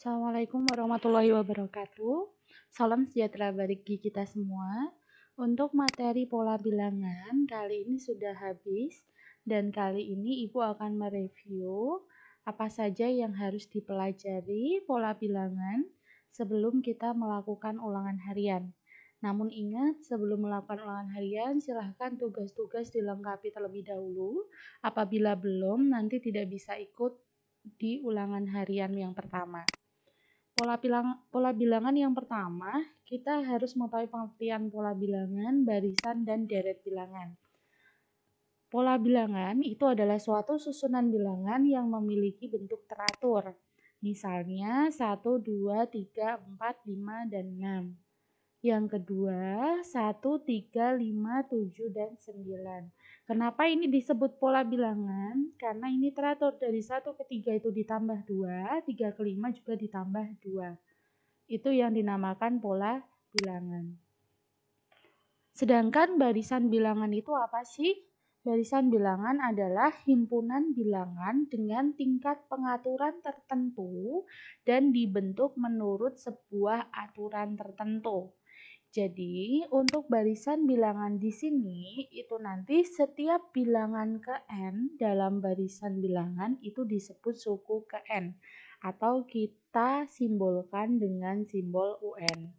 Assalamualaikum warahmatullahi wabarakatuh. Salam sejahtera bagi kita semua. Untuk materi pola bilangan kali ini sudah habis dan kali ini Ibu akan mereview apa saja yang harus dipelajari pola bilangan sebelum kita melakukan ulangan harian. Namun ingat, sebelum melakukan ulangan harian, silahkan tugas-tugas dilengkapi terlebih dahulu. Apabila belum, nanti tidak bisa ikut di ulangan harian yang pertama. Pola bilangan yang pertama, kita harus mengetahui pengertian pola bilangan, barisan, dan deret bilangan. Pola bilangan itu adalah suatu susunan bilangan yang memiliki bentuk teratur. Misalnya 1, 2, 3, 4, 5, dan 6. Yang kedua, 1, 3, 5, 7, dan 9. Kenapa ini disebut pola bilangan? Karena ini teratur dari 1 ke 3 itu ditambah 2, 3 ke 5 juga ditambah 2. Itu yang dinamakan pola bilangan. Sedangkan barisan bilangan itu apa sih? Barisan bilangan adalah himpunan bilangan dengan tingkat pengaturan tertentu dan dibentuk menurut sebuah aturan tertentu. Jadi, untuk barisan bilangan di sini, itu nanti setiap bilangan ke N dalam barisan bilangan itu disebut suku ke N, atau kita simbolkan dengan simbol UN.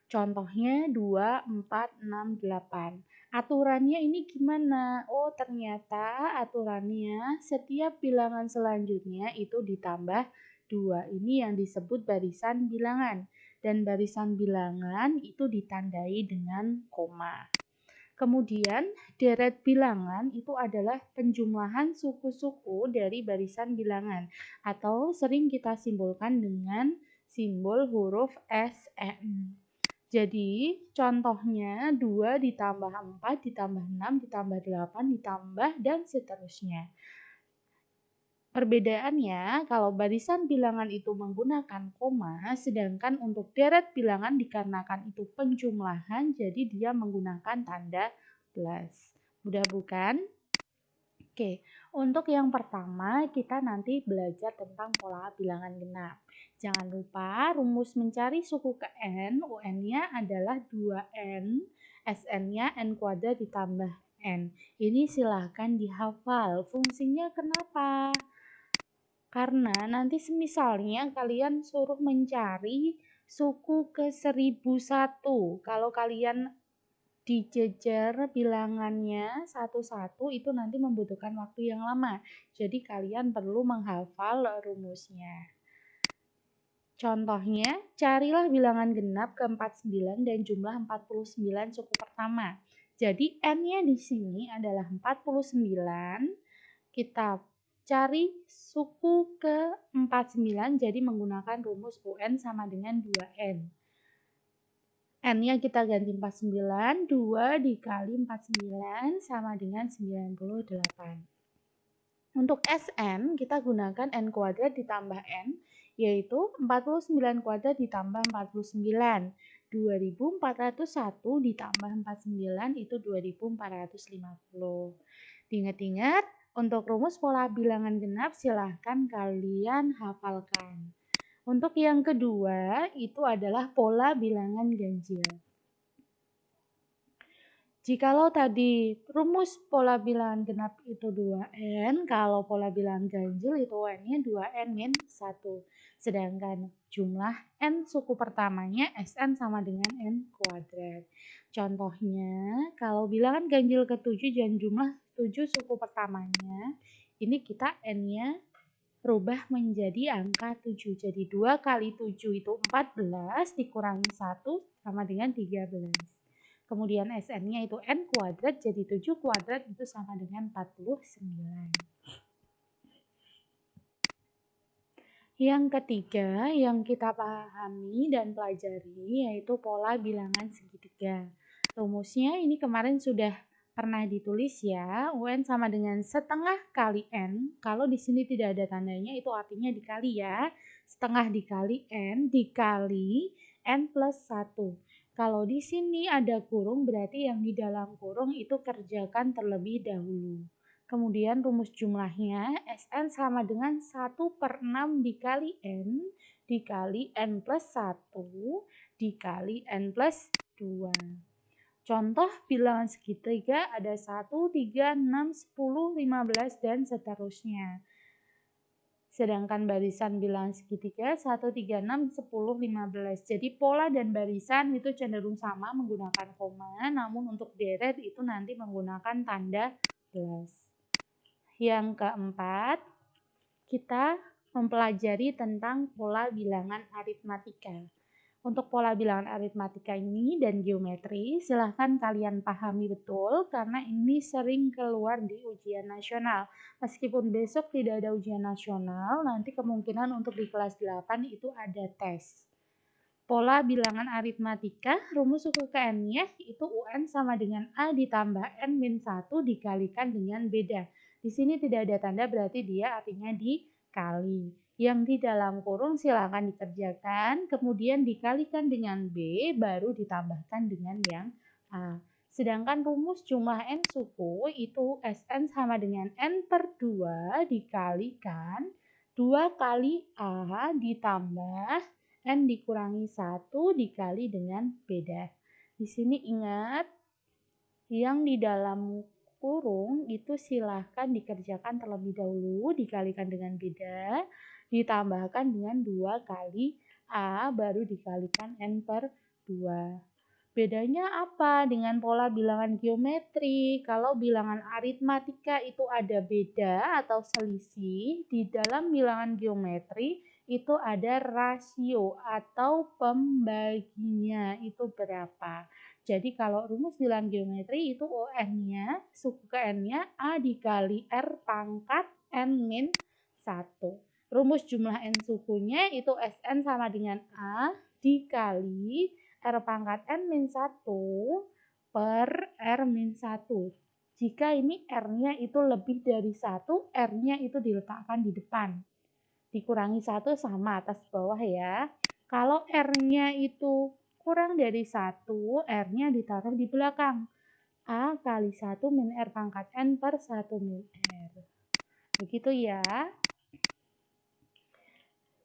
Contohnya 2, 4, 6, 8. Aturannya ini gimana? Oh, ternyata aturannya setiap bilangan selanjutnya itu ditambah 2. Ini yang disebut barisan bilangan. Dan barisan bilangan itu ditandai dengan koma. Kemudian deret bilangan itu adalah penjumlahan suku-suku dari barisan bilangan atau sering kita simbolkan dengan simbol huruf SN. Jadi contohnya 2 ditambah 4 ditambah 6 ditambah 8 ditambah dan seterusnya. Perbedaannya, kalau barisan bilangan itu menggunakan koma, sedangkan untuk deret bilangan dikarenakan itu penjumlahan, jadi dia menggunakan tanda plus. Mudah bukan? Oke, untuk yang pertama kita nanti belajar tentang pola bilangan genap. Jangan lupa rumus mencari suku ke N, UN-nya adalah 2N, SN-nya N kuadrat ditambah N. Ini silahkan dihafal. Fungsinya kenapa? Karena nanti semisalnya kalian suruh mencari suku ke 1001. Kalau kalian dijejer bilangannya satu-satu itu nanti membutuhkan waktu yang lama. Jadi kalian perlu menghafal rumusnya. Contohnya, carilah bilangan genap ke 49 dan jumlah 49 suku pertama. Jadi N-nya di sini adalah 49. Kita cari suku ke 49 jadi menggunakan rumus UN sama dengan 2N. N-nya kita ganti 49, 2 dikali 49 sama dengan 98. Untuk Sn kita gunakan N kuadrat ditambah N, yaitu 49 kuadrat ditambah 49. 2401 ditambah 49 itu 2450. Diingat-ingat, untuk rumus pola bilangan genap silahkan kalian hafalkan. Untuk yang kedua itu adalah pola bilangan ganjil. Jikalau tadi rumus pola bilangan genap itu 2N, kalau pola bilangan ganjil itu UN-nya 2N min 1. Sedangkan jumlah N suku pertamanya Sn sama dengan N kuadrat. Contohnya, kalau bilangan ganjil ke-7 dan jumlah 7 suku pertamanya, ini kita N-nya rubah menjadi angka 7. Jadi 2 kali 7 itu 14 dikurangi 1 sama dengan 13. Kemudian Sn-nya itu N kuadrat, jadi 7 kuadrat itu sama dengan 49. Yang ketiga yang kita pahami dan pelajari yaitu pola bilangan segitiga. Rumusnya ini kemarin sudah pernah ditulis ya, UN sama dengan setengah kali N. Kalau di sini tidak ada tandanya itu artinya dikali ya. Setengah dikali N dikali N plus 1. Kalau di sini ada kurung berarti yang di dalam kurung itu kerjakan terlebih dahulu. Kemudian rumus jumlahnya Sn sama dengan 1/6 dikali N dikali N plus 1 dikali N plus 2. Contoh bilangan segitiga ada 1, 3, 6, 10, 15, dan seterusnya. Sedangkan barisan bilangan segitiga 1, 3, 6, 10, 15. Jadi pola dan barisan itu cenderung sama menggunakan koma, namun untuk deret itu nanti menggunakan tanda plus. Yang keempat, kita mempelajari tentang pola bilangan aritmatika. Untuk pola bilangan aritmatika ini dan geometri, silahkan kalian pahami betul karena ini sering keluar di ujian nasional. Meskipun besok tidak ada ujian nasional, nanti kemungkinan untuk di kelas 8 itu ada tes. Pola bilangan aritmatika, rumus suku ke N-nya itu UN sama dengan A ditambah N-1 dikalikan dengan beda. Di sini tidak ada tanda berarti dia artinya dikali. Yang di dalam kurung silakan dikerjakan, kemudian dikalikan dengan B, baru ditambahkan dengan yang A. Sedangkan rumus jumlah N suku itu Sn sama dengan N/2 dikalikan 2 kali A ditambah N dikurangi 1 dikali dengan beda. Di sini ingat, yang di dalam kurung itu silahkan dikerjakan terlebih dahulu, dikalikan dengan beda, ditambahkan dengan 2 kali A, baru dikalikan N/2. Bedanya apa dengan pola bilangan geometri? Kalau bilangan aritmatika itu ada beda atau selisih, di dalam bilangan geometri itu ada rasio atau pembaginya itu berapa. Jadi kalau rumus bilangan geometri itu UN-nya, suku ke N-nya A dikali R pangkat N min 1. Rumus jumlah N sukunya itu Sn sama dengan A dikali R pangkat N min 1 per R min 1. Jika ini R-nya itu lebih dari 1, R-nya itu diletakkan di depan. Dikurangi 1 sama atas bawah ya. Kalau R-nya itu kurang dari 1, R-nya ditaruh di belakang. A kali 1 min R pangkat N per 1 min R. Begitu ya.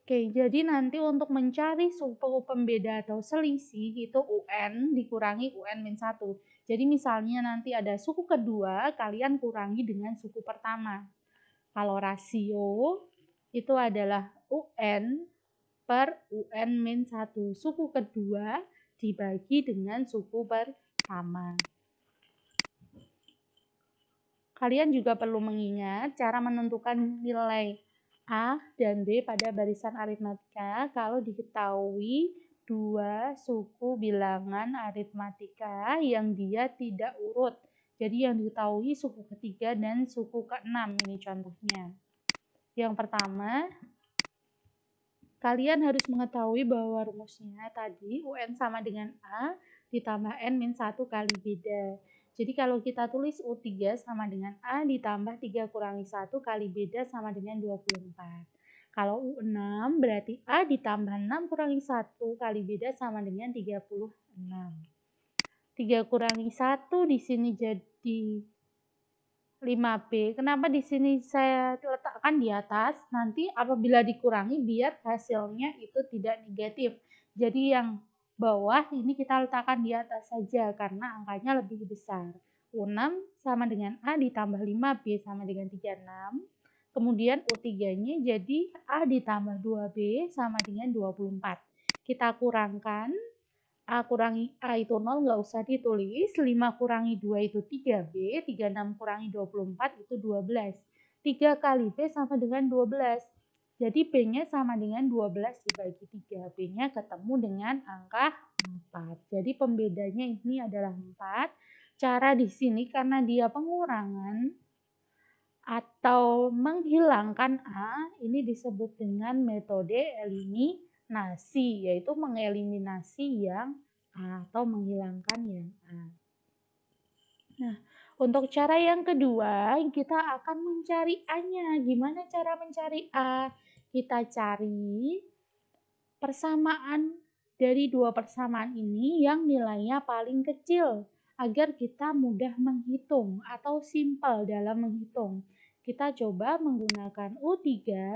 Oke, jadi nanti untuk mencari suku pembeda atau selisih itu UN dikurangi UN min 1. Jadi misalnya nanti ada suku kedua, kalian kurangi dengan suku pertama. Kalau rasio itu adalah UN per UN min 1. Suku kedua dibagi dengan suku pertama. Kalian juga perlu mengingat cara menentukan nilai A dan B pada barisan aritmatika kalau diketahui dua suku bilangan aritmatika yang dia tidak urut. Jadi yang diketahui suku ketiga dan suku keenam, ini contohnya. Yang pertama, kalian harus mengetahui bahwa rumusnya tadi UN sama dengan A ditambah N min 1 kali beda. Jadi kalau kita tulis U3 sama dengan A ditambah 3 kurangi 1 kali beda sama dengan 24. Kalau U6 berarti A ditambah 6 kurangi 1 kali beda sama dengan 36. 3 kurangi 1 di sini jadi 5B. Kenapa di sini saya letakkan di atas? Nanti apabila dikurangi biar hasilnya itu tidak negatif. Jadi yang bawah ini kita letakkan di atas saja karena angkanya lebih besar. U6 sama dengan A ditambah 5B sama dengan 36. Kemudian U3-nya jadi A ditambah 2B sama dengan 24. Kita kurangkan. A kurangi A itu 0, nggak usah ditulis. 5 kurangi 2 itu 3B. 36 kurangi 24 itu 12. 3 kali B sama dengan 12. Jadi B-nya sama dengan 12 dibagi 3. B-nya ketemu dengan angka 4. Jadi pembedanya ini adalah 4. Cara di sini karena dia pengurangan atau menghilangkan A, ini disebut dengan metode eliminasi, yaitu mengeliminasi yang A atau menghilangkan yang A. Nah, untuk cara yang kedua, kita akan mencari A-nya. Gimana cara mencari A? Kita cari persamaan dari dua persamaan ini yang nilainya paling kecil. agar kita mudah menghitung atau simpel dalam menghitung. Kita coba menggunakan U3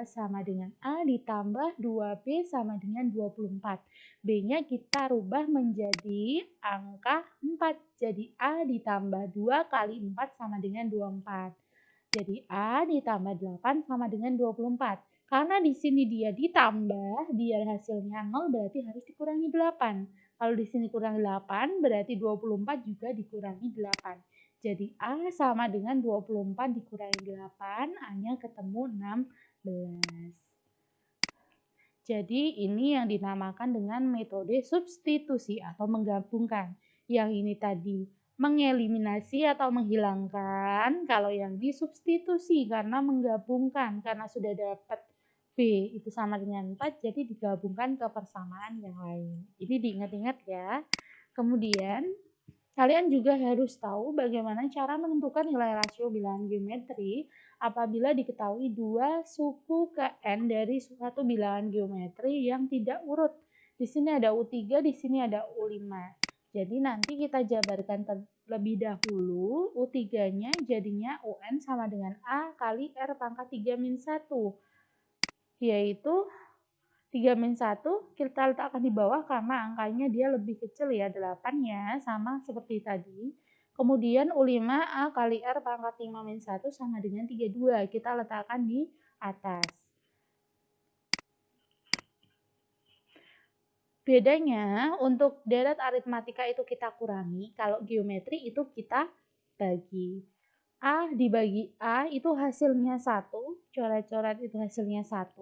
sama dengan A ditambah 2B sama dengan 24. B-nya kita rubah menjadi angka 4. Jadi A ditambah 2 kali 4 sama dengan 24. Jadi A ditambah 8 sama dengan 24. Karena di sini dia ditambah, biar hasilnya 0 berarti harus dikurangi 8. Kalau di sini kurang 8, berarti 24 juga dikurangi 8. Jadi A sama dengan 24 dikurangi 8, A-nya ketemu 16. Jadi ini yang dinamakan dengan metode substitusi atau menggabungkan. Yang ini tadi mengeliminasi atau menghilangkan, kalau yang disubstitusi karena menggabungkan, karena sudah dapat B itu sama dengan 4, jadi digabungkan ke persamaan yang lain. Ini diingat-ingat ya. Kemudian kalian juga harus tahu bagaimana cara menentukan nilai rasio bilangan geometri apabila diketahui dua suku ke n dari suatu bilangan geometri yang tidak urut. Di sini ada U3, di sini ada U5. Jadi nanti kita jabarkan terlebih dahulu. U3-nya jadinya UN sama dengan A kali R pangkat 3 min 1. Yaitu 3 min 1 kita letakkan di bawah karena angkanya dia lebih kecil ya, 8-nya sama seperti tadi. Kemudian U5A kali R pangkat 5 min 1 sama dengan 32, kita letakkan di atas. Bedanya untuk deret aritmatika itu kita kurangi, kalau geometri itu kita bagi. A dibagi A itu hasilnya 1, coret-coret itu hasilnya 1.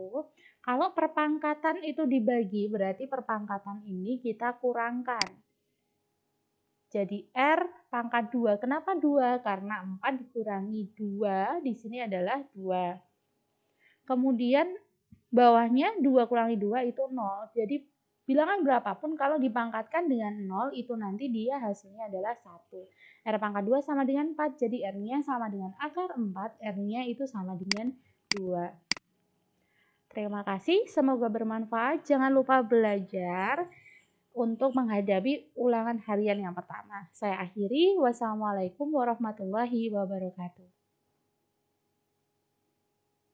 Kalau perpangkatan itu dibagi, berarti perpangkatan ini kita kurangkan. Jadi R pangkat 2. Kenapa 2? Karena 4 dikurangi 2, di sini adalah 2. Kemudian bawahnya 2 kurangi 2 itu 0. Jadi bilangan berapapun kalau dipangkatkan dengan 0 itu nanti dia hasilnya adalah 1. R pangkat 2 sama dengan 4, jadi R-nya sama dengan akar 4, R-nya itu sama dengan 2. Terima kasih, semoga bermanfaat. Jangan lupa belajar untuk menghadapi ulangan harian yang pertama. Saya akhiri, wassalamualaikum warahmatullahi wabarakatuh.